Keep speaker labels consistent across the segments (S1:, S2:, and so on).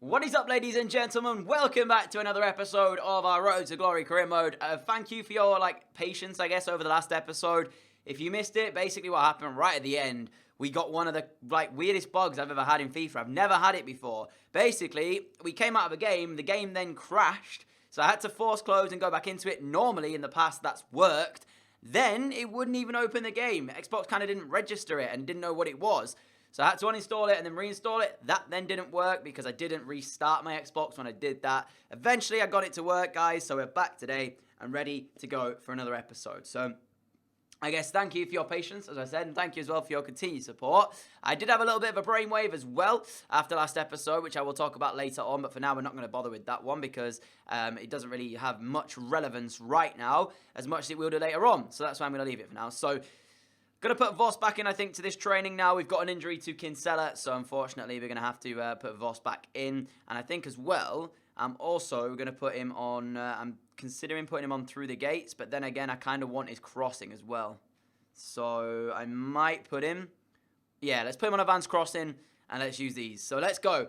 S1: What is up, ladies and gentlemen? Welcome back to another episode of our Road to Glory career mode. Thank you for your patience, I guess, over the last episode. If you missed it, basically what happened right at the end, we got one of the weirdest bugs I've ever had in FIFA. I've never had it before. Basically, we came out of a game, the game then crashed, so I had to force close and go back into it. Normally, in the past, that's worked. Then, it wouldn't even open the game. Xbox kind of didn't register it and didn't know what it was. So I had to uninstall it and then reinstall it. That then didn't work because I didn't restart my Xbox when I did that. Eventually, I got it to work, guys. So we're back today and ready to go for another episode. So I guess thank you for your patience, as I said, and thank you as well for your continued support. I did have a little bit of a brainwave as well after last episode, which I will talk about later on. But for now, we're not going to bother with that one because it doesn't really have much relevance right now as much as it will do later on. So that's why I'm going to leave it for now. So going to put Voss back in, I think, to this training now. We've got an injury to Kinsella, so unfortunately we're going to have to put Voss back in. And I think as well, I'm also going to put him on, I'm considering putting him on through the gates, but then again, I kind of want his crossing as well. So I might put him, yeah, let's put him on advanced crossing, and let's use these. So let's go.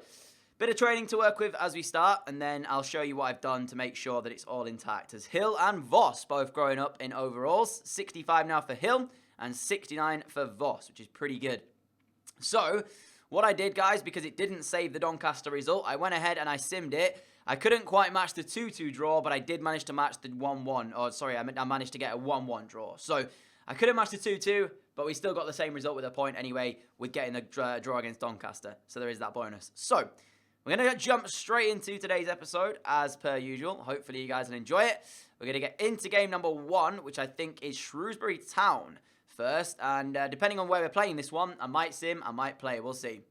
S1: Bit of training to work with as we start, and then I'll show you what I've done to make sure that it's all intact. As Hill and Voss both growing up in overalls, 65 now for Hill, and 69 for Voss, which is pretty good. So, what I did, guys, because it didn't save the Doncaster result, I went ahead and I simmed it. I couldn't quite match the 2-2 draw, but I did manage to match the 1-1. Oh, sorry, I managed to get a 1-1 draw. So, I couldn't match the 2-2, but we still got the same result with a point anyway with getting the draw against Doncaster. So, there is that bonus. So, we're going to jump straight into today's episode, as per usual. Hopefully, you guys will enjoy it. We're going to get into game number 1, which I think is Shrewsbury Town first, and depending on where we're playing this one, I might sim, I might play, we'll see.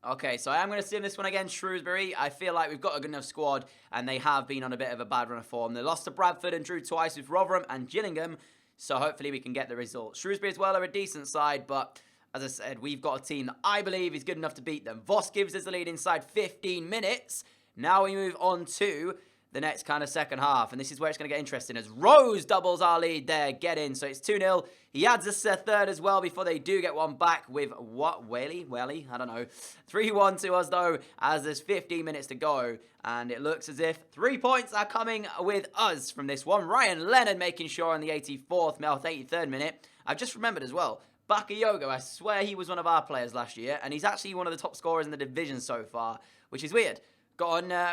S1: Okay, so I am going to sim this one against Shrewsbury. I feel like we've got a good enough squad, and they have been on a bit of a bad run of form. They lost to Bradford and drew twice with Rotherham and Gillingham, so hopefully we can get the result. Shrewsbury as well are a decent side, but as I said, we've got a team that I believe is good enough to beat them. Voss gives us the lead inside 15 minutes. Now we move on to the next kind of second half, and this is where it's going to get interesting as Rose doubles our lead there, get in, so it's 2-0. He adds us a third as well before they do get one back with what, Welly, I don't know, 3-1 to us though, as there's 15 minutes to go, and it looks as if 3 points are coming with us from this one. Ryan Leonard making sure in the 84th, 83rd minute. I've just remembered as well, Bakayoko, I swear he was one of our players last year, and he's actually one of the top scorers in the division so far, which is weird.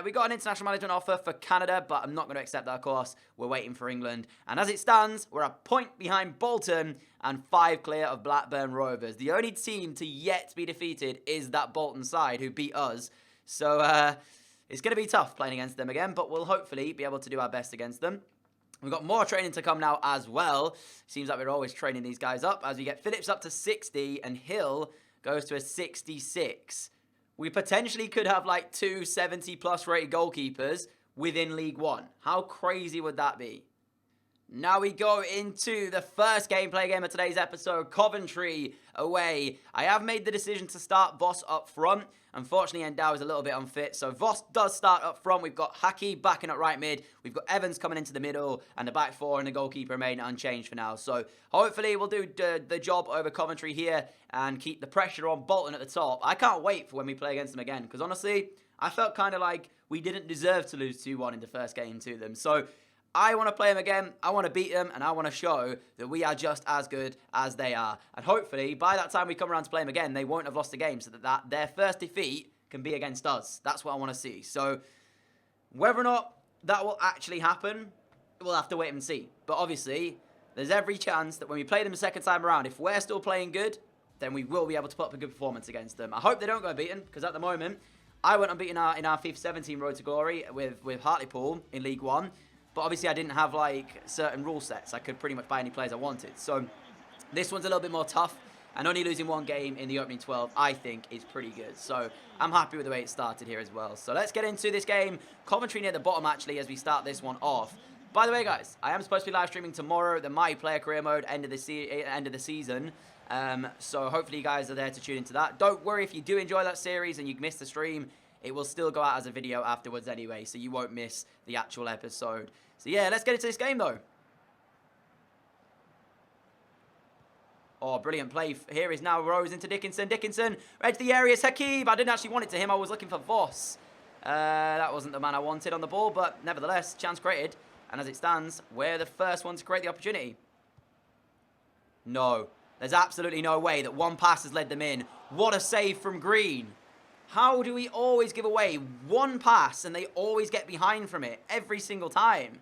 S1: We got an international management offer for Canada, but I'm not going to accept that, of course. We're waiting for England. And as it stands, we're a point behind Bolton and 5 clear of Blackburn Rovers. The only team to yet be defeated is that Bolton side who beat us. So it's going to be tough playing against them again, but we'll hopefully be able to do our best against them. We've got more training to come now as well. Seems like we're always training these guys up as we get Phillips up to 60 and Hill goes to a 66. We potentially could have like 2 70-plus rated goalkeepers within League One. How crazy would that be? Now we go into the first gameplay game of today's episode, Coventry away. I have made the decision to start Voss up front. Unfortunately, Endow is a little bit unfit, so Voss does start up front. We've got Haki backing at right mid. We've got Evans coming into the middle, and the back four and the goalkeeper remain unchanged for now. So hopefully we'll do the job over Coventry here and keep the pressure on Bolton at the top. I can't wait for when we play against them again, because honestly, I felt kind of like we didn't deserve to lose 2-1 in the first game to them. So I want to play them again, I want to beat them, and I want to show that we are just as good as they are. And hopefully, by that time we come around to play them again, they won't have lost the game, so that their first defeat can be against us. That's what I want to see. So, whether or not that will actually happen, we'll have to wait and see. But obviously, there's every chance that when we play them the second time around, if we're still playing good, then we will be able to put up a good performance against them. I hope they don't go unbeaten, because at the moment, I went unbeaten in our FIFA 17 Road to Glory with Hartlepool in League One. But obviously I didn't have like certain rule sets. I could pretty much buy any players I wanted. So this one's a little bit more tough. And only losing 1 game in the opening 12, I think, is pretty good. So I'm happy with the way it started here as well. So let's get into this game. Coventry near the bottom, actually, as we start this one off. By the way, guys, I am supposed to be live streaming tomorrow, the My Player Career Mode end of the season. So hopefully you guys are there to tune into that. Don't worry if you do enjoy that series and you miss the stream. It will still go out as a video afterwards anyway, so you won't miss the actual episode. So yeah, let's get into this game though. Oh, brilliant play. Here is now Rose into Dickinson. Dickinson, edge the area. Hakeeb. I didn't actually want it to him. I was looking for Voss. That wasn't the man I wanted on the ball, but nevertheless, chance created. And as it stands, we're the first one to create the opportunity. No. There's absolutely no way that one pass has led them in. What a save from Green. How do we always give away one pass and they always get behind from it every single time?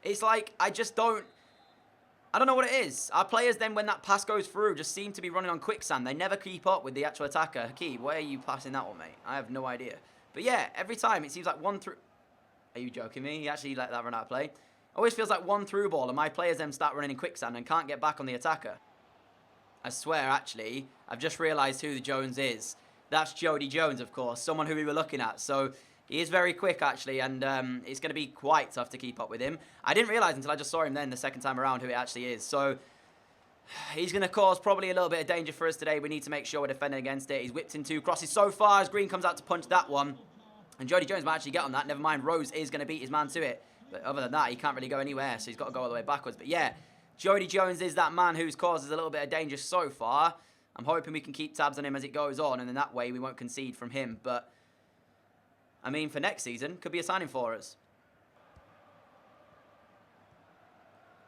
S1: It's like, I don't know what it is. Our players then, when that pass goes through, just seem to be running on quicksand. They never keep up with the actual attacker. Hakeeb, where are you passing that one, mate? I have no idea. But yeah, every time it seems like one through... Are you joking me? He actually let that run out of play. Always feels like one through ball and my players then start running in quicksand and can't get back on the attacker. I swear, actually, I've just realised who the Jones is. That's Jody Jones, of course, someone who we were looking at. So he is very quick, actually, and it's going to be quite tough to keep up with him. I didn't realise until I just saw him then the second time around who it actually is. So he's going to cause probably a little bit of danger for us today. We need to make sure we're defending against it. He's whipped in 2 crosses so far as Green comes out to punch that one. And Jody Jones might actually get on that. Never mind, Rose is going to beat his man to it. But other than that, he can't really go anywhere, so he's got to go all the way backwards. But yeah, Jody Jones is that man who's caused us a little bit of danger so far. I'm hoping we can keep tabs on him as it goes on, and in that way we won't concede from him. But, I mean, for next season, could be a signing for us.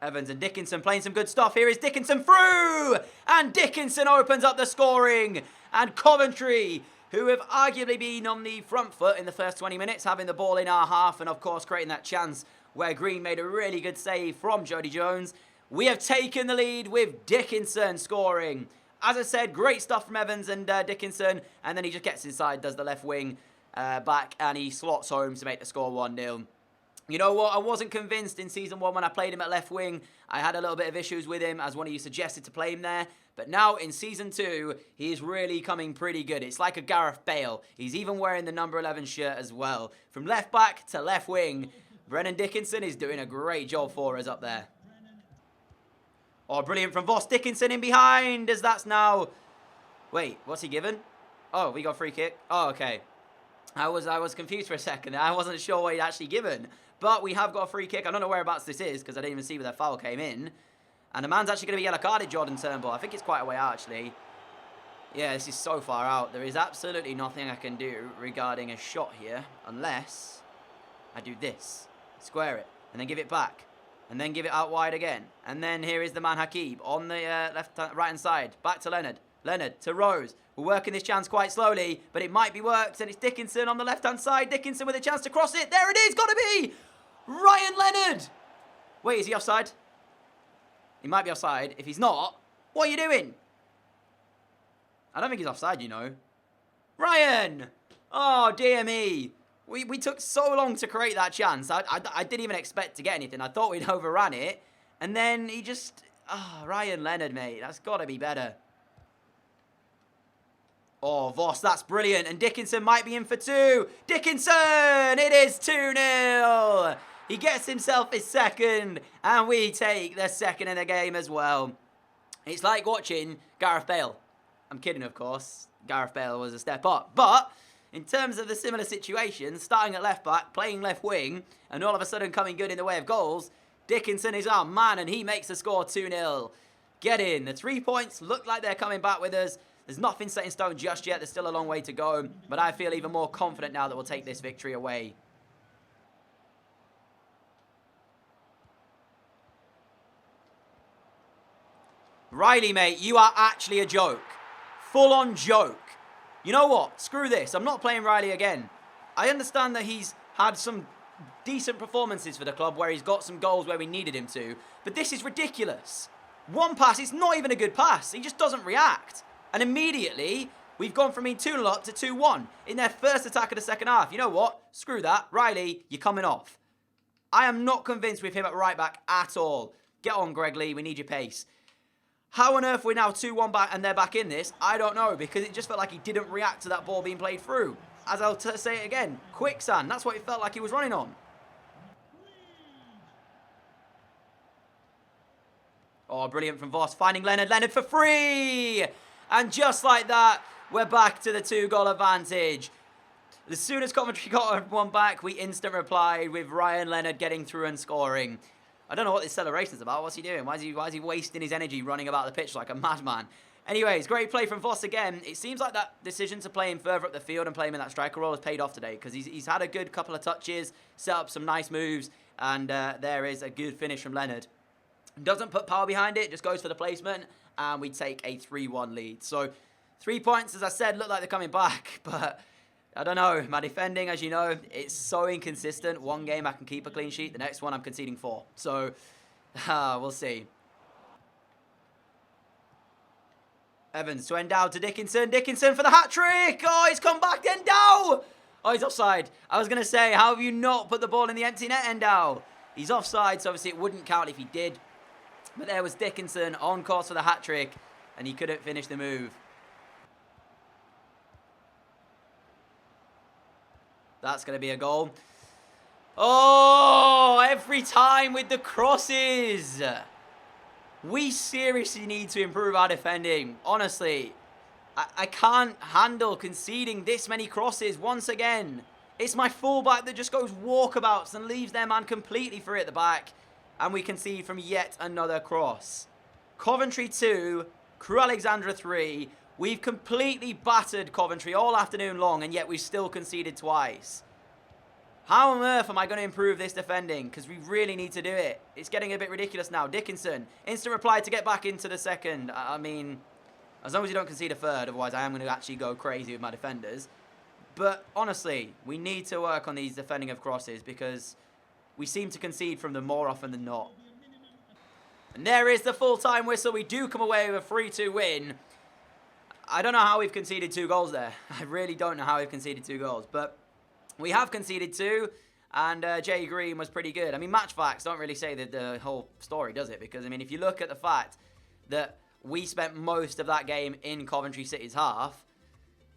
S1: Evans and Dickinson playing some good stuff. Here is Dickinson through! And Dickinson opens up the scoring. And Coventry, who have arguably been on the front foot in the first 20 minutes, having the ball in our half and, of course, creating that chance where Green made a really good save from Jody Jones. We have taken the lead with Dickinson scoring. As I said, great stuff from Evans and Dickinson. And then he just gets inside, does the left wing back, and he slots home to make the score 1-0. You know what? I wasn't convinced in Season 1 when I played him at left wing. I had a little bit of issues with him, as one of you suggested to play him there. But now in Season 2, he is really coming pretty good. It's like a Gareth Bale. He's even wearing the number 11 shirt as well. From left back to left wing, Brennan Dickinson is doing a great job for us up there. Oh, brilliant from Voss. Dickinson in behind, as that's now... Wait, what's he given? Oh, we got free kick. Oh, okay. I was confused for a second. I wasn't sure what he'd actually given. But we have got a free kick. I don't know whereabouts this is, because I didn't even see where that foul came in. And the man's actually going to be yellow carded, Jordan Turnbull. I think it's quite a way out, actually. Yeah, this is so far out. There is absolutely nothing I can do regarding a shot here, unless I do this. Square it, and then give it back. And then give it out wide again. And then here is the man Hakeeb on the right-hand side. Back to Leonard. Leonard to Rose. We're working this chance quite slowly, but it might be worked. And it's Dickinson on the left-hand side. Dickinson with a chance to cross it. There it is. Got to be Ryan Leonard. Wait, is he offside? He might be offside. If he's not, what are you doing? I don't think he's offside, you know. Ryan! Oh, dear me. We took so long to create that chance. I didn't even expect to get anything. I thought we'd overran it. And then he just... Oh, Ryan Leonard, mate. That's got to be better. Oh, Voss, that's brilliant. And Dickinson might be in for 2. Dickinson! It is 2-0. He gets himself his second. And we take the second in the game as well. It's like watching Gareth Bale. I'm kidding, of course. Gareth Bale was a step up. But... in terms of the similar situation, starting at left back, playing left wing, and all of a sudden coming good in the way of goals, Dickinson is our man, and he makes the score 2-0. Get in. The 3 points look like they're coming back with us. There's nothing set in stone just yet. There's still a long way to go, but I feel even more confident now that we'll take this victory away. Riley, mate, you are actually a joke. Full-on joke. You know what? Screw this. I'm not playing Riley again. I understand that he's had some decent performances for the club where he's got some goals where we needed him to. But this is ridiculous. One pass, it's not even a good pass. He just doesn't react. And immediately, we've gone from being 2-0 up to 2-1 in their first attack of the second half. You know what? Screw that. Riley, you're coming off. I am not convinced with him at right back at all. Get on, Greg Lee. We need your pace. How on earth we're now 2-1 back and they're back in this, I don't know, because it just felt like he didn't react to that ball being played through. As I'll say it again, quicksand, that's what it felt like he was running on. Oh, brilliant from Voss, finding Leonard. Leonard for free! And just like that, we're back to the 2-goal advantage. As soon as Coventry got one back, we instant replied with Ryan Leonard getting through and scoring. I don't know what this celebration's about. What's he doing? Why is he wasting his energy running about the pitch like a madman? Anyways, great play from Voss again. It seems like that decision to play him further up the field and play him in that striker role has paid off today, because he's had a good couple of touches, set up some nice moves, and there is a good finish from Leonard. Doesn't put power behind it, just goes for the placement, and we take a 3-1 lead. So 3 points, as I said, look like they're coming back, but I don't know. My defending, as you know, it's so inconsistent. One game I can keep a clean sheet, the next one I'm conceding 4. So we'll see. Evans to Endow to Dickinson. Dickinson for the hat-trick. Oh, he's come back. Endow. Oh, he's offside. I was going to say, how have you not put the ball in the empty net, Endow? He's offside, so obviously it wouldn't count if he did. But there was Dickinson on course for the hat-trick, and he couldn't finish the move. That's going to be a goal. Oh, every time with the crosses. We seriously need to improve our defending. Honestly, I can't handle conceding this many crosses once again. It's my fullback that just goes walkabouts and leaves their man completely free at the back. And we concede from yet another cross. Coventry 2, Crew Alexandra 3. We've completely battered Coventry all afternoon long, and yet we've still conceded twice. How on earth am I going to improve this defending? Because we really need to do it. It's getting a bit ridiculous now. Dickinson, instant reply to get back into the second. I mean, as long as you don't concede a third, otherwise I am going to actually go crazy with my defenders. But honestly, we need to work on these defending of crosses, because we seem to concede from them more often than not. And there is the full-time whistle. We do come away with a 3-2 win. I don't know how we've conceded 2 goals there. I really don't know how we've conceded 2 goals. But we have conceded 2, and Jay Green was pretty good. I mean, match facts don't really say the whole story, does it? Because, I mean, if you look at the fact that we spent most of that game in Coventry City's half,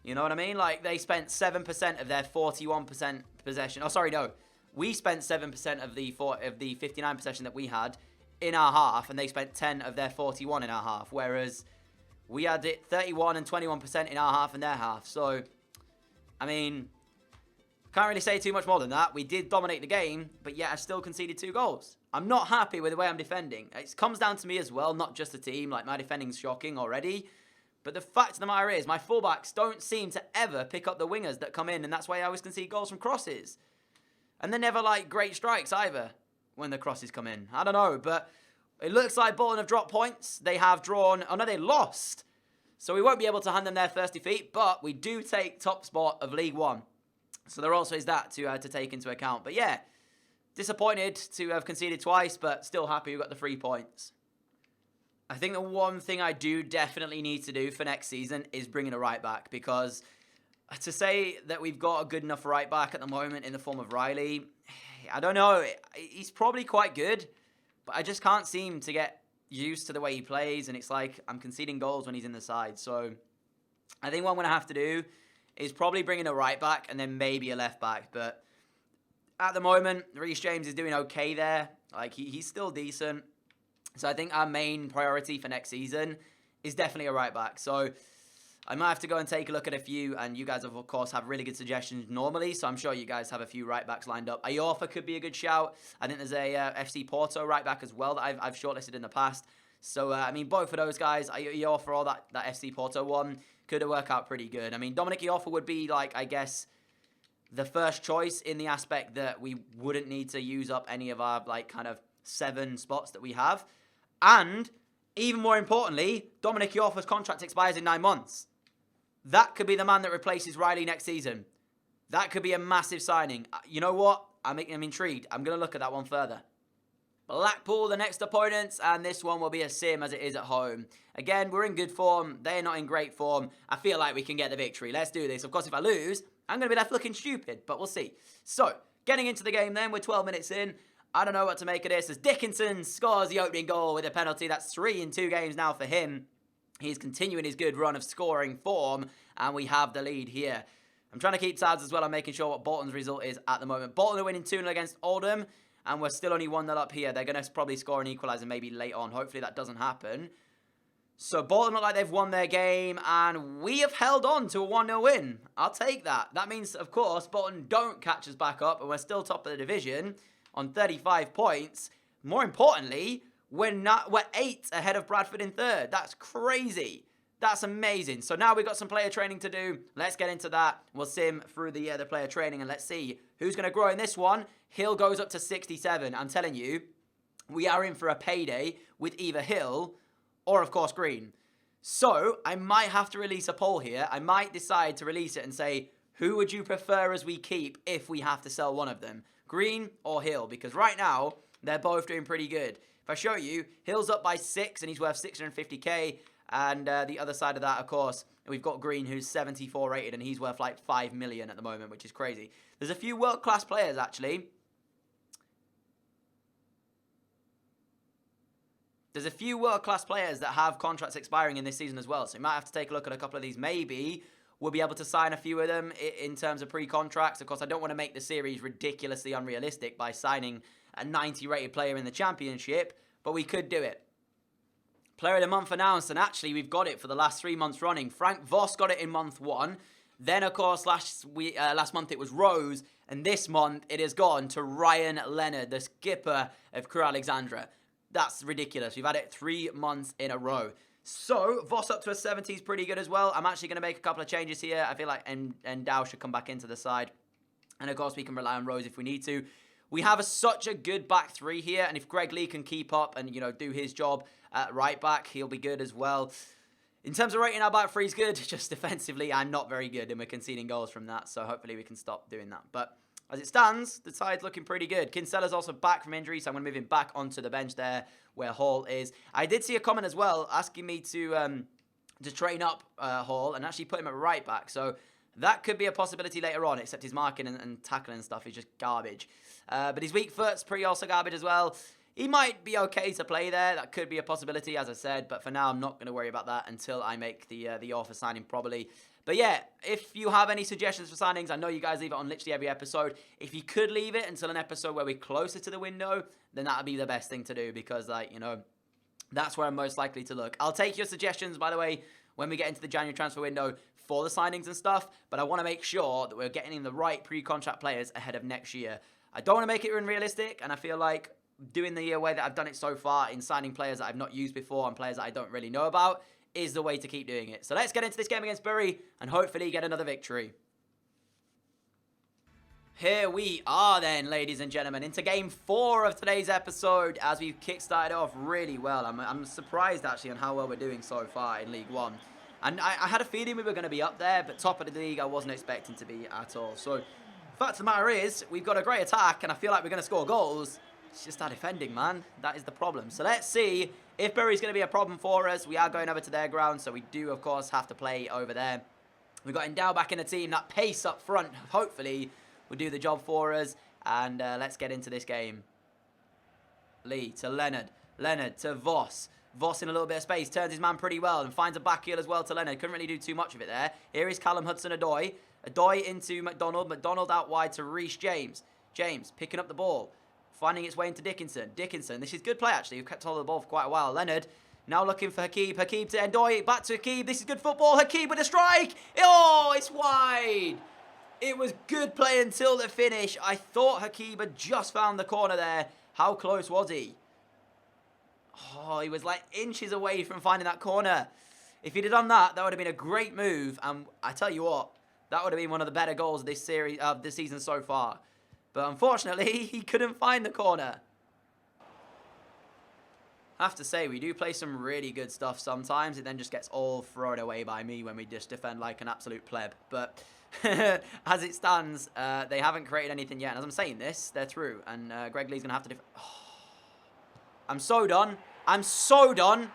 S1: you know what I mean? Like, they spent 7% of their 41% possession. Oh, sorry, no. We spent 7% of the 59 possession that we had in our half, and they spent 10 of their 41 in our half, whereas we had it 31 and 21% in our half and their half. So, I mean, can't really say too much more than that. We did dominate the game, but yet I still conceded 2 goals. I'm not happy with the way I'm defending. It comes down to me as well, not just the team. Like, my defending's shocking already. But the fact of the matter is, my fullbacks don't seem to ever pick up the wingers that come in, and that's why I always concede goals from crosses. And they're never, like, great strikes either when the crosses come in. I don't know, but it looks like Bolton have dropped points. They have drawn... Oh, no, they lost. So we won't be able to hand them their first defeat, but we do take top spot of League One. So there also is that to take into account. But yeah, disappointed to have conceded twice, but still happy we got the 3 points. I think the one thing I do definitely need to do for next season is bring in a right back, because to say that we've got a good enough right back at the moment in the form of Riley, I don't know. He's probably quite good, but I just can't seem to get used to the way he plays, and it's like I'm conceding goals when he's in the side. So I think what I'm going to have to do is probably bring in a right back and then maybe a left back. But at the moment, Reece James is doing okay there. Like, he's still decent. So I think our main priority for next season is definitely a right back. So I might have to go and take a look at a few, and you guys, of course, have really good suggestions normally, so I'm sure you guys have a few right backs lined up. Iorfa could be a good shout. I think there's a FC Porto right back as well that I've shortlisted in the past. So, I mean, both of those guys, Iorfa or that FC Porto one, could work out pretty good. I mean, Dominic Iorfa would be, like, I guess, the first choice in the aspect that we wouldn't need to use up any of our, like, kind of 7 spots that we have. And, even more importantly, Dominic Iorfa's contract expires in 9 months. That could be the man that replaces Riley next season. That could be a massive signing. You know what? I'm intrigued. I'm going to look at that one further. Blackpool, the next opponents, and this one will be a sim as it is at home. Again, we're in good form. They're not in great form. I feel like we can get the victory. Let's do this. Of course, if I lose, I'm going to be left looking stupid, but we'll see. So, getting into the game then, we're 12 minutes in. I don't know what to make of this as Dickinson scores the opening goal with a penalty. That's 3 in 2 games now for him. He's continuing his good run of scoring form, and we have the lead here. I'm trying to keep tabs as well. I'm making sure what Bolton's result is at the moment. Bolton are winning 2-0 against Oldham, and we're still only 1-0 up here. They're going to probably score an equaliser maybe late on. Hopefully that doesn't happen. So Bolton look like they've won their game, and we have held on to a 1-0 win. I'll take that. That means, of course, Bolton don't catch us back up, and we're still top of the division on 35 points. more importantly, we're 8 ahead of Bradford in 3rd. That's crazy. That's amazing. So now we've got some player training to do. Let's get into that. We'll sim through the player training and let's see who's going to grow in this one. Hill goes up to 67. I'm telling you, we are in for a payday with either Hill or, of course, Green. So I might have to release a poll here. I might decide to release it and say, who would you prefer as we keep if we have to sell one of them? Green or Hill? Because right now, they're both doing pretty good. If I show you, Hill's up by 6 and he's worth 650k. And the other side of that, of course, we've got Green, who's 74 rated, and he's worth like 5 million at the moment, which is crazy. There's a few world-class players, actually. There's a few world-class players that have contracts expiring in this season as well, so you might have to take a look at a couple of these. Maybe we'll be able to sign a few of them in terms of pre-contracts. Of course, I don't want to make the series ridiculously unrealistic by signing a 90-rated player in the Championship, but we could do it. Player of the month announced, and actually we've got it for the last 3 months running. Frank Voss got it in month 1. Then, of course, last month it was Rose. And this month it has gone to Ryan Leonard, the skipper of Crew Alexandra. That's ridiculous. We've had it 3 months in a row. So, Voss up to a 70 is pretty good as well. I'm actually going to make a couple of changes here. I feel like Endow should come back into the side. And, of course, we can rely on Rose if we need to. We have such a good back 3 here, and if Greg Lee can keep up and, do his job at right back, he'll be good as well. In terms of rating, our back 3 is good. Just defensively, I'm not very good, and we're conceding goals from that, so hopefully we can stop doing that. But as it stands, the side's looking pretty good. Kinsella's also back from injury, so I'm going to move him back onto the bench there where Hall is. I did see a comment as well asking me to train up Hall and actually put him at right back, so that could be a possibility later on, except his marking and tackling and stuff is just garbage. But his weak foot's pretty also garbage as well. He might be okay to play there. That could be a possibility, as I said. But for now, I'm not going to worry about that until I make the offer signing probably. But yeah, if you have any suggestions for signings, I know you guys leave it on literally every episode. If you could leave it until an episode where we're closer to the window, then that would be the best thing to do. Because, that's where I'm most likely to look. I'll take your suggestions, by the way, when we get into the January transfer window for the signings and stuff. But I want to make sure that we're getting in the right pre-contract players ahead of next year. I don't want to make it unrealistic, and I feel like doing the way that I've done it so far in signing players that I've not used before and players that I don't really know about is the way to keep doing it. So let's get into this game against Bury and hopefully get another victory. Here we are then, ladies and gentlemen, into game 4 of today's episode as we've kick-started off really well. I'm surprised actually on how well we're doing so far in League 1. And I had a feeling we were going to be up there, but top of the league I wasn't expecting to be at all. So fact of the matter is, we've got a great attack, and I feel like we're going to score goals. It's just our defending, man. That is the problem. So let's see if Bury's going to be a problem for us. We are going over to their ground, so we do, of course, have to play over there. We've got Endow back in the team. That pace up front, hopefully, will do the job for us. And let's get into this game. Lee to Leonard. Leonard to Voss. Voss in a little bit of space. Turns his man pretty well and finds a back heel as well to Leonard. Couldn't really do too much of it there. Here is Callum Hudson-Odoi. Odoi into McDonald. McDonald out wide to Reece James. James picking up the ball. Finding its way into Dickinson. Dickinson, this is good play actually. We've kept hold of the ball for quite a while. Leonard now looking for Hakeeb. Hakeeb to Odoi. Back to Hakeeb. This is good football. Hakeeb with a strike. Oh, it's wide. It was good play until the finish. I thought Hakeeb had just found the corner there. How close was he? Oh, he was like inches away from finding that corner. If he'd have done that, that would have been a great move. And I tell you what, that would have been one of the better goals of this series, of this season so far. But unfortunately, he couldn't find the corner. I have to say, we do play some really good stuff sometimes. It then just gets all thrown away by me when we just defend like an absolute pleb. But as it stands, they haven't created anything yet. And as I'm saying this, they're through. And Greg Lee's going to have to... I'm so done. I'm so done.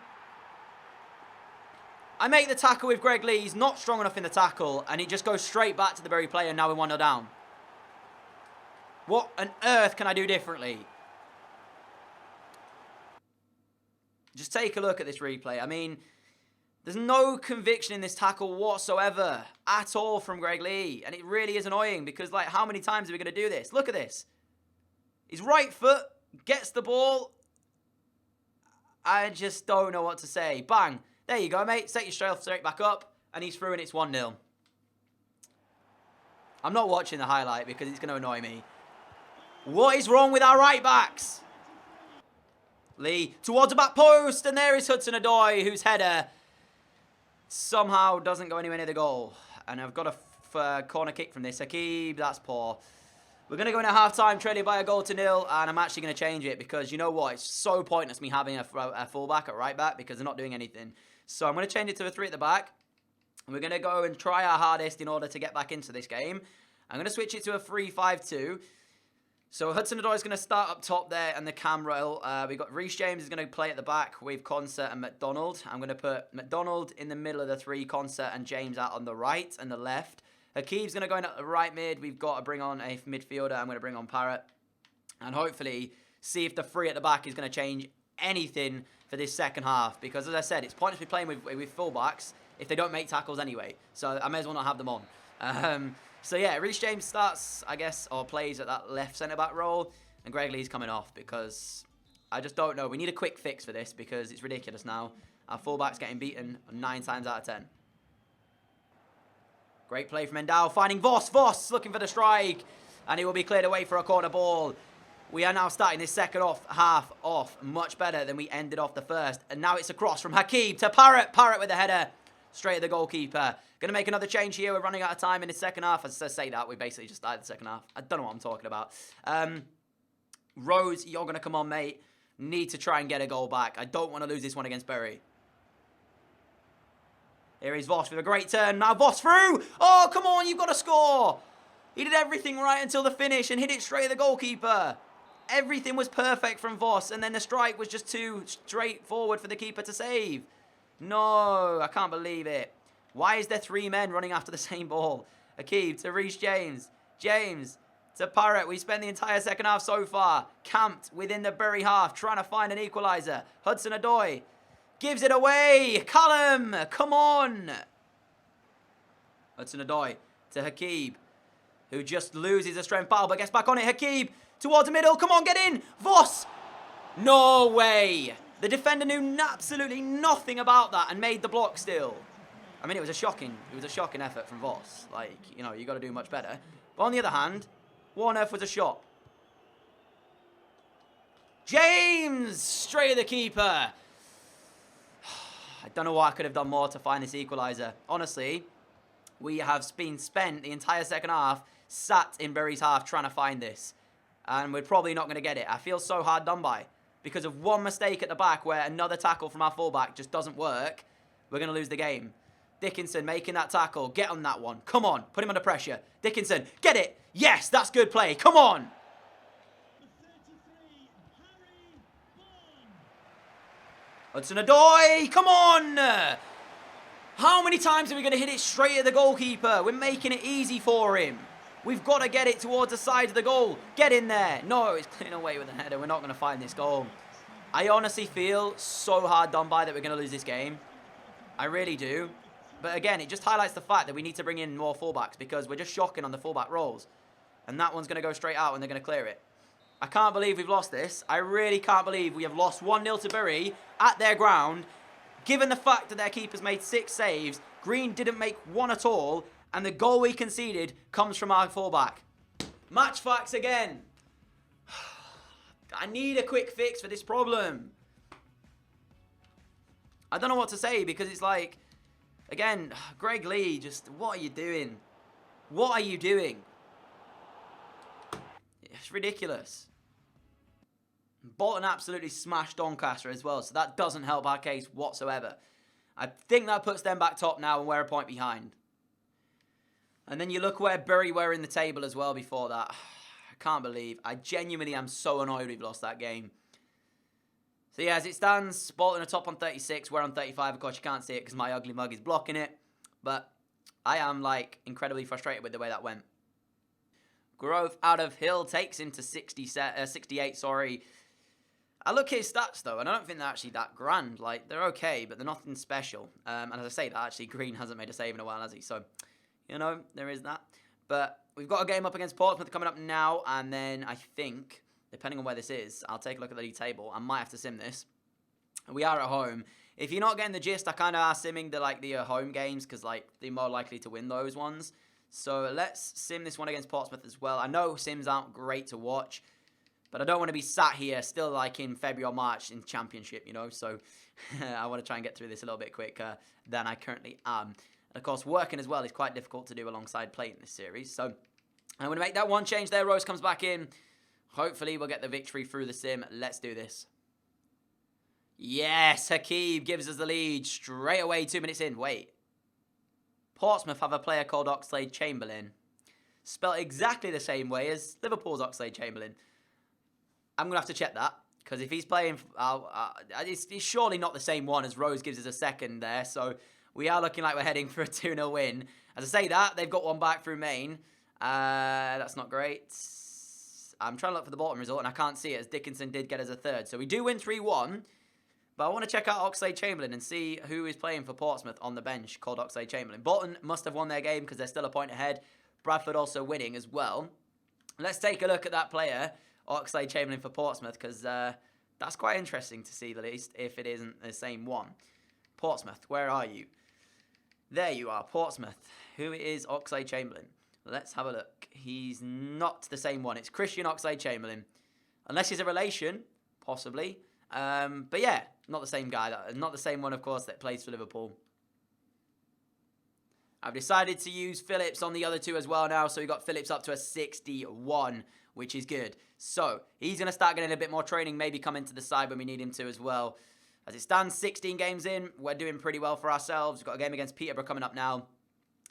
S1: I make the tackle with Greg Lee. He's not strong enough in the tackle. And he just goes straight back to the Bury player. And now we're 1-0 down. What on earth can I do differently? Just take a look at this replay. I mean, there's no conviction in this tackle whatsoever. At all from Greg Lee. And it really is annoying. Because, like, how many times are we going to do this? Look at this. His right foot gets the ball. I just don't know what to say. Bang. There you go, mate. Set yourself straight back up. And he's through and it's 1-0. I'm not watching the highlight because it's going to annoy me. What is wrong with our right backs? Lee towards the back post, and there is Hudson-Odoi, whose header somehow doesn't go anywhere near the goal. And I've got a corner kick from this. Hakeeb, that's poor. We're going to go in at half-time, trailed by a goal to 0, and I'm actually going to change it because you know what? It's so pointless me having a fullback at right back because they're not doing anything. So I'm going to change it to a 3 at the back. And we're going to go and try our hardest in order to get back into this game. I'm going to switch it to a 3-5-2. So Hudson-Odoi is going to start up top there and the cam rail. We've got Reece James is going to play at the back with Concert and McDonald. I'm going to put McDonald in the middle of the 3, Concert and James out on the right and the left. Hakeeb's going to go in at the right mid. We've got to bring on a midfielder. I'm going to bring on Parrott. And hopefully see if the 3 at the back is going to change anything for this second half. Because as I said, it's pointless me playing with fullbacks if they don't make tackles anyway. So I may as well not have them on. So yeah, Reece James starts, I guess, or plays at that left centre-back role. And Greg Lee's coming off because I just don't know. We need a quick fix for this because it's ridiculous now. Our fullback's getting beaten 9 times out of 10. Great play from Endau, finding Voss. Voss looking for the strike. And he will be cleared away for a corner ball. We are now starting this second half off much better than we ended off the first. And now it's a cross from Hakeeb to Parrott. Parrott with the header. Straight at the goalkeeper. Going to make another change here. We're running out of time in the second half. As I say that, we basically just started the second half. I don't know what I'm talking about. Rose, you're going to come on, mate. Need to try and get a goal back. I don't want to lose this one against Bury. Here is Voss with a great turn. Now Voss through. Oh, come on. You've got to score. He did everything right until the finish and hit it straight at the goalkeeper. Everything was perfect from Voss. And then the strike was just too straightforward for the keeper to save. No, I can't believe it. Why is there 3 men running after the same ball? Hakeeb to Reece James. James to Parrott. We spent the entire second half so far camped within the Bury half trying to find an equaliser. Hudson-Odoi gives it away. Callum, come on. Hudson-Odoi to Hakeeb, who just loses a strength battle but gets back on it. Hakeeb towards the middle. Come on, get in. Voss. No way. The defender knew absolutely nothing about that and made the block still. I mean, it was a shocking effort from Voss. Like, you know, you got to do much better. But on the other hand, what on earth was a shot? James! Straight at the keeper. I don't know what I could have done more to find this equaliser. Honestly, we have been spent the entire second half sat in Bury's half trying to find this. And we're probably not going to get it. I feel so hard done by. Because of one mistake at the back where another tackle from our fullback just doesn't work, we're going to lose the game. Dickinson making that tackle. Get on that one. Come on. Put him under pressure. Dickinson. Get it. Yes, that's good play. Come on. Hudson-Odoi. Come on. How many times are we going to hit it straight at the goalkeeper? We're making it easy for him. We've got to get it towards the side of the goal. Get in there. No, it's clearing away with a header. We're not going to find this goal. I honestly feel so hard done by that we're going to lose this game. I really do. But again, it just highlights the fact that we need to bring in more fullbacks because we're just shocking on the fullback roles. And that one's going to go straight out and they're going to clear it. I can't believe we've lost this. I really can't believe we have lost 1-0 to Bury at their ground. Given the fact that their keeper's made 6 saves, Green didn't make 1 at all, and the goal we conceded comes from our fullback. Match facts again. I need a quick fix for this problem. I don't know what to say because it's like, again, Greg Lee, just what are you doing? What are you doing? It's ridiculous. Bolton absolutely smashed Doncaster as well, so that doesn't help our case whatsoever. I think that puts them back top now and we're a point behind. And then you look where Bury were in the table as well before that. I can't believe. I genuinely am so annoyed we've lost that game. So yeah, as it stands, Bolton are top on 36. We're on 35. Of course, you can't see it because my ugly mug is blocking it. But I am, like, incredibly frustrated with the way that went. Grove out of Hill takes him to 68, sorry. I look at his stats, though, and I don't think they're actually that grand. Like, they're okay, but they're nothing special. And as I say that, actually, Green hasn't made a save in a while, has he? So, you know, there is that. But we've got a game up against Portsmouth coming up now, and then I think, depending on where this is, I'll take a look at the league table. I might have to sim this. We are at home. If you're not getting the gist, I kind of are simming the home games, because, like, they're more likely to win those ones. So let's sim this one against Portsmouth as well. I know sims aren't great to watch, But I don't want to be sat here still like in February or March in Championship, you know. So I want to try and get through this a little bit quicker than I currently am. And of course, working as well is quite difficult to do alongside playing this series. So I'm going to make that one change there. Rose comes back in. Hopefully we'll get the victory through the sim. Let's do this. Yes, Hakeem gives us the lead straight away 2 minutes in. Wait. Portsmouth have a player called Oxlade-Chamberlain. Spelled exactly the same way as Liverpool's Oxlade-Chamberlain. I'm going to have to check that. Because if he's playing... it's surely not the same one as Rose gives us a second there. So we are looking like we're heading for a 2-0 win. As I say that, they've got one back through Maine. That's not great. I'm trying to look for the bottom result and I can't see it as Dickinson did get us a third. So we do win 3-1. But I want to check out Oxlade-Chamberlain and see who is playing for Portsmouth on the bench called Oxlade-Chamberlain. Bolton must have won their game because they're still a point ahead. Bradford also winning as well. Let's take a look at that player, Oxlade-Chamberlain for Portsmouth, because that's quite interesting to see, at least, if it isn't the same one. Portsmouth, where are you? There you are, Portsmouth. Who is Oxlade-Chamberlain? Let's have a look. He's not the same one. It's Christian Oxlade-Chamberlain. Unless he's a relation, possibly. But yeah, not the same guy. Not the same one, of course, that plays for Liverpool. I've decided to use Phillips on the other two as well now. So we got Phillips up to a 61, which is good. So he's going to start getting a bit more training, maybe come into the side when we need him to as well. As it stands, 16 games in, we're doing pretty well for ourselves. We've got a game against Peterborough coming up now.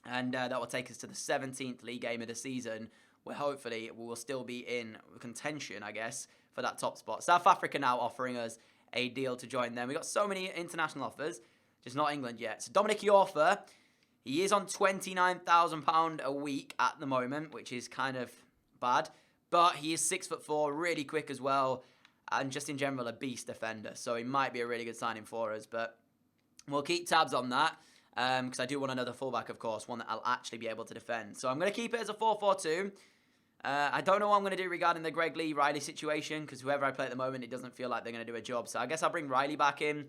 S1: And that will take us to the 17th league game of the season, where hopefully we will still be in contention, I guess, for that top spot. South Africa now offering us a deal to join them. We've got so many international offers, just not England yet. So Dominic Iorfa, he is on £29,000 a week at the moment, which is kind of bad. But he is 6'4", really quick as well, and just in general a beast defender. So he might be a really good signing for us, but we'll keep tabs on that. Because I do want another fullback, of course, one that I'll actually be able to defend. So I'm going to keep it as a 4-4-2. I don't know what I'm going to do regarding the Greg Lee-Riley situation, because whoever I play at the moment, it doesn't feel like they're going to do a job. So I guess I'll bring Riley back in.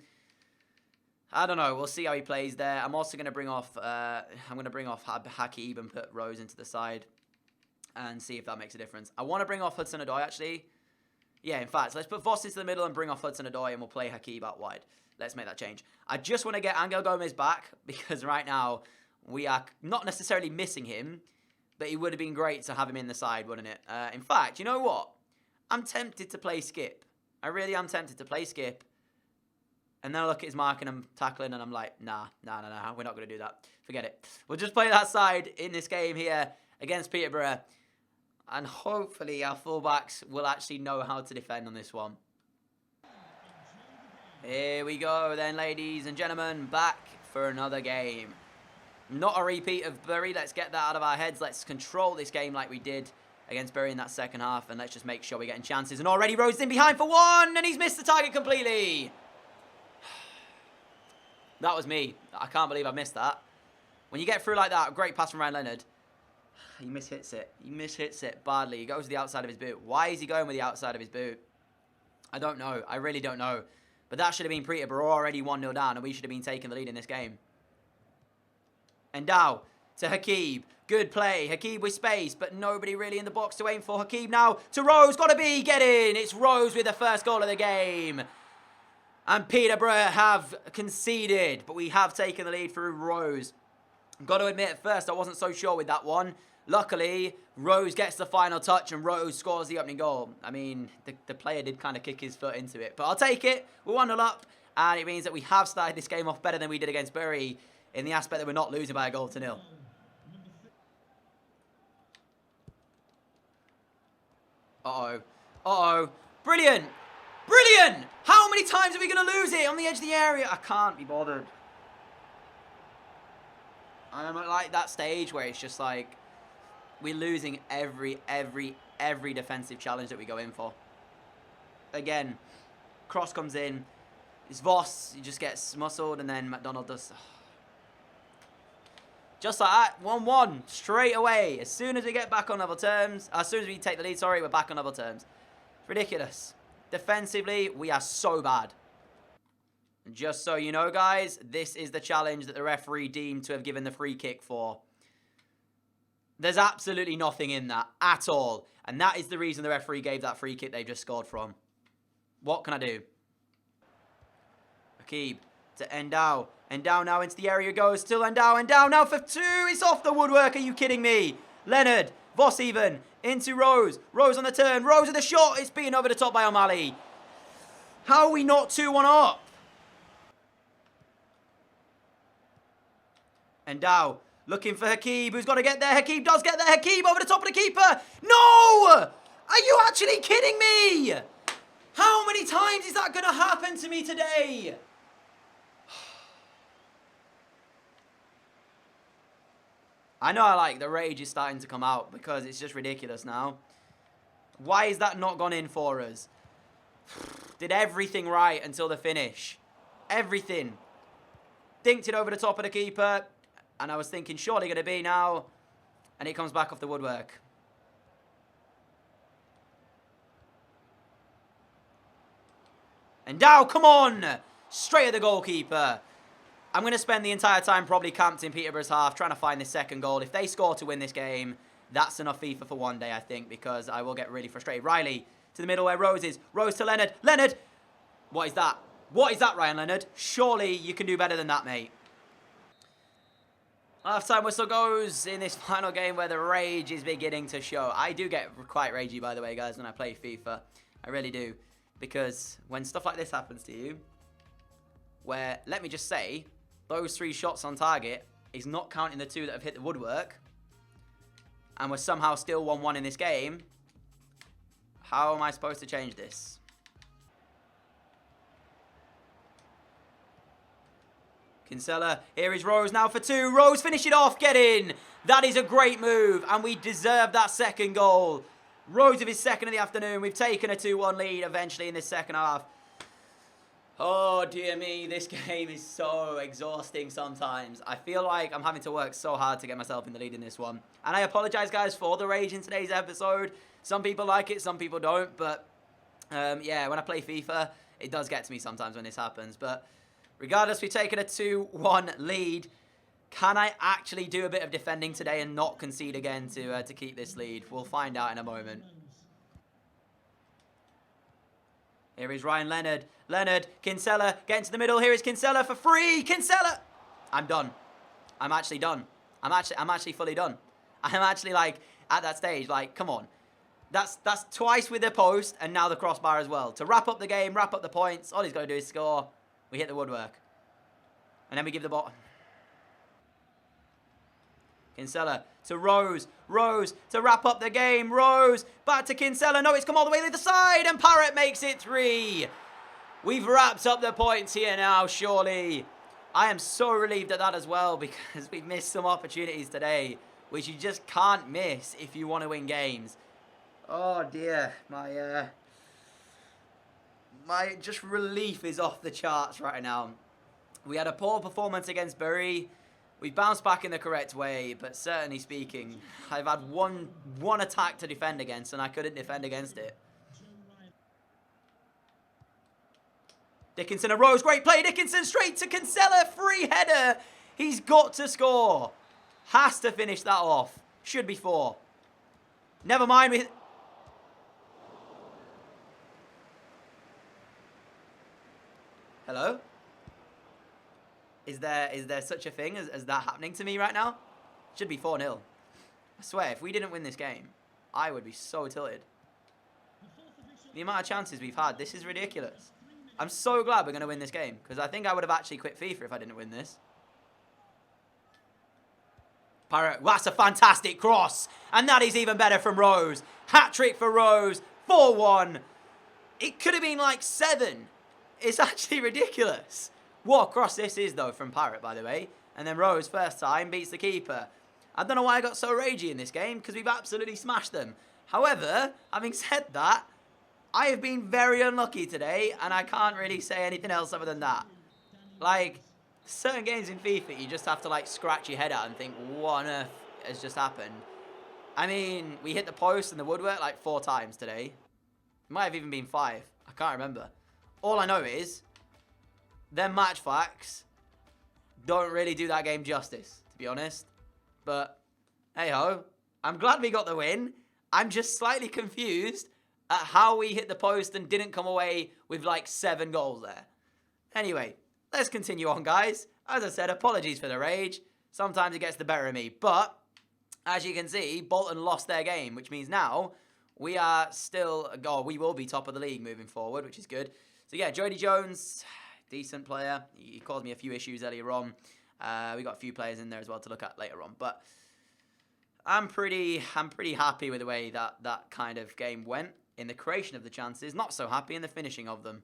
S1: I don't know. We'll see how he plays there. I'm also going to bring off Hakeem and put Rose into the side and see if that makes a difference. I want to bring off Hudson-Odoi, actually. Yeah, in fact, let's put Voss into the middle and bring off Hudson-Odoi, and we'll play Hakeem out wide. Let's make that change. I just want to get Angel Gomez back, because right now we are not necessarily missing him, but it would have been great to have him in the side, wouldn't it? In fact, you know what? I'm tempted to play Skip. I really am tempted to play Skip. And then I look at his marking and tackling, and I'm like, nah, we're not going to do that. Forget it. We'll just play that side in this game here against Peterborough. And hopefully our fullbacks will actually know how to defend on this one. Here we go then, ladies and gentlemen, back for another game. Not a repeat of Bury. Let's get that out of our heads. Let's control this game like we did against Bury in that second half, and let's just make sure we're getting chances. And already Rose is in behind for one, and he's missed the target completely. That was me. I can't believe I missed that. When you get through like that, great pass from Ryan Leonard. He mishits it. He mishits it badly. He goes to the outside of his boot. Why is he going with the outside of his boot? I don't know. I really don't know. But that should have been Peterborough already 1-0 down, and we should have been taking the lead in this game. And now to Hakeem. Good play. Hakeem with space, but nobody really in the box to aim for. Hakeem now to Rose. Got to be. Get in. It's Rose with the first goal of the game. And Peterborough have conceded, but we have taken the lead through Rose. Got to admit, at first I wasn't so sure with that one. Luckily, Rose gets the final touch and Rose scores the opening goal. I mean, the player did kind of kick his foot into it. But I'll take it. We're 1-0 up. And it means that we have started this game off better than we did against Bury in the aspect that we're not losing by a goal to nil. Uh-oh. Uh-oh. Brilliant. Brilliant. How many times are we going to lose it on the edge of the area? I can't be bothered. I'm at like that stage where it's just like we're losing every defensive challenge that we go in for. Again, cross comes in. It's Voss. He just gets muscled, and then McDonald does. Just like that, 1-1 straight away. As soon as we get back on level terms, as soon as we take the lead, sorry, we're back on level terms. It's ridiculous. Defensively, we are so bad. Just so you know, guys, this is the challenge that the referee deemed to have given the free kick for. There's absolutely nothing in that at all. And that is the reason the referee gave that free kick they just scored from. What can I do? Akib to Endau. Endau now into the area goes. Still Endau. Endau now for 2. It's off the woodwork. Are you kidding me? Leonard. Voss even. Into Rose. Rose on the turn. Rose with a shot. It's being over the top by O'Malley. How are we not 2-1 up? Endau. Looking for Hakib, who's got to get there. Hakib does get there. Hakib over the top of the keeper. No! Are you actually kidding me? How many times is that going to happen to me today? I know the rage is starting to come out because it's just ridiculous now. Why is that not gone in for us? Did everything right until the finish. Everything. Dinked it over the top of the keeper. And I was thinking, surely going to be now. And it comes back off the woodwork. And now, come on! Straight at the goalkeeper. I'm going to spend the entire time probably camped in Peterborough's half trying to find this second goal. If they score to win this game, that's enough FIFA for one day, I think, because I will get really frustrated. Riley to the middle where Rose is. Rose to Leonard. Leonard! What is that? What is that, Ryan Leonard? Surely you can do better than that, mate. Half-time whistle goes in this final game where the rage is beginning to show. I do get quite ragey, by the way, guys, when I play FIFA. I really do. Because when stuff like this happens to you, where, let me just say, those 3 shots on target is not counting the 2 that have hit the woodwork, and we're somehow still 1-1 in this game, how am I supposed to change this? Kinsella, here is Rose now for 2. Rose, finish it off, get in. That is a great move, and we deserve that second goal. Rose with his second of the afternoon. We've taken a 2-1 lead eventually in this second half. Oh, dear me, this game is so exhausting sometimes. I feel like I'm having to work so hard to get myself in the lead in this one. And I apologize, guys, for the rage in today's episode. Some people like it, some people don't, but yeah, when I play FIFA, it does get to me sometimes when this happens, but regardless, we've taken a 2-1 lead. Can I actually do a bit of defending today and not concede again to keep this lead? We'll find out in a moment. Here is Ryan Leonard. Leonard, Kinsella, get into the middle. Here is Kinsella for free. Kinsella! I'm done. I'm actually done. I'm actually fully done. I'm actually at that stage, come on. That's twice with the post and now the crossbar as well. To wrap up the game, wrap up the points, all he's got to do is score. We hit the woodwork. And then we give the ball. Kinsella to Rose. Rose to wrap up the game. Rose back to Kinsella. No, it's come all the way to the side. And Parrott makes it 3. We've wrapped up the points here now, surely. I am so relieved at that as well because we've missed some opportunities today, which you just can't miss if you want to win games. Oh, dear. My just relief is off the charts right now. We had a poor performance against Bury. We bounced back in the correct way, but certainly speaking, I've had one attack to defend against, and I couldn't defend against it. Dickinson and Rose, great play. Dickinson straight to Kinsella, free header. He's got to score. Has to finish that off. Should be 4. Never mind. Hello? Is there such a thing as that happening to me right now? Should be 4-0. I swear, if we didn't win this game, I would be so tilted. The amount of chances we've had, this is ridiculous. I'm so glad we're going to win this game, because I think I would have actually quit FIFA if I didn't win this. Parrott, that's a fantastic cross. And that is even better from Rose. Hat-trick for Rose. 4-1. It could have been 7. It's actually ridiculous. What a cross this is, though, from Parrott, by the way. And then Rose, first time, beats the keeper. I don't know why I got so ragey in this game, because we've absolutely smashed them. However, having said that, I have been very unlucky today, and I can't really say anything else other than that. Certain games in FIFA, you just have to, scratch your head out and think, what on earth has just happened? I mean, we hit the post and the woodwork, 4 times today. It might have even been 5. I can't remember. All I know is, them match facts don't really do that game justice, to be honest. But, hey-ho, I'm glad we got the win. I'm just slightly confused at how we hit the post and didn't come away with like 7 goals there. Anyway, let's continue on, guys. As I said, apologies for the rage. Sometimes it gets the better of me. But, as you can see, Bolton lost their game, which means now we are still... we will be top of the league moving forward, which is good. So, yeah, Jody Jones, decent player. He caused me a few issues earlier on. We got a few players in there as well to look at later on. But I'm pretty happy with the way that kind of game went in the creation of the chances. Not so happy in the finishing of them.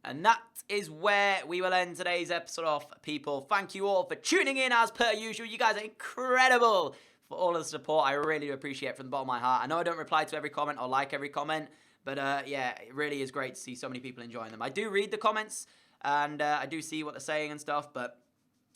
S1: And that is where we will end today's episode off, people. Thank you all for tuning in as per usual. You guys are incredible for all of the support. I really do appreciate it from the bottom of my heart. I know I don't reply to every comment or like every comment, but yeah, it really is great to see so many people enjoying them. I do read the comments, and I do see what they're saying and stuff, but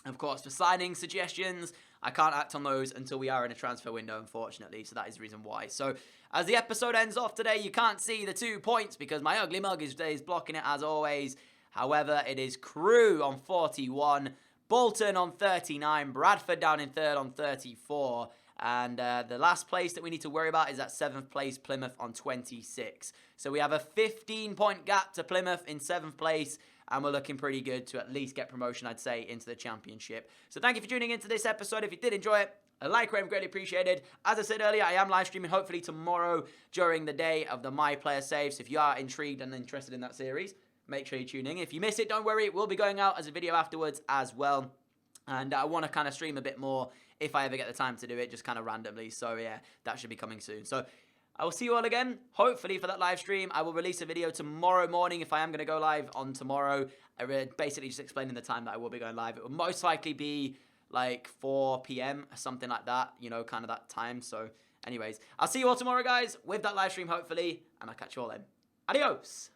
S1: of course, for signing suggestions, I can't act on those until we are in a transfer window, unfortunately, so that is the reason why. So, as the episode ends off today, you can't see the 2 points because my ugly mug is blocking it as always. However, it is Crewe on 41, Bolton on 39, Bradford down in 3rd on 34, and the last place that we need to worry about is that 7th place, Plymouth on 26. So we have a 15-point gap to Plymouth in 7th place, and we're looking pretty good to at least get promotion, I'd say, into the Championship. So thank you for tuning into this episode. If you did enjoy it, a like would be greatly appreciated. As I said earlier, I am live streaming hopefully tomorrow during the day of the My Player Save. So if you are intrigued and interested in that series, make sure you tune in. If you miss it, don't worry. It will be going out as a video afterwards as well. And I want to kind of stream a bit more if I ever get the time to do it, just kind of randomly. So yeah, that should be coming soon. So I will see you all again, hopefully, for that live stream. I will release a video tomorrow morning if I am going to go live on tomorrow. Basically just explaining the time that I will be going live. It will most likely be like 4 p.m. or something like that, you know, kind of that time. So anyways, I'll see you all tomorrow, guys, with that live stream, hopefully, and I'll catch you all then. Adios!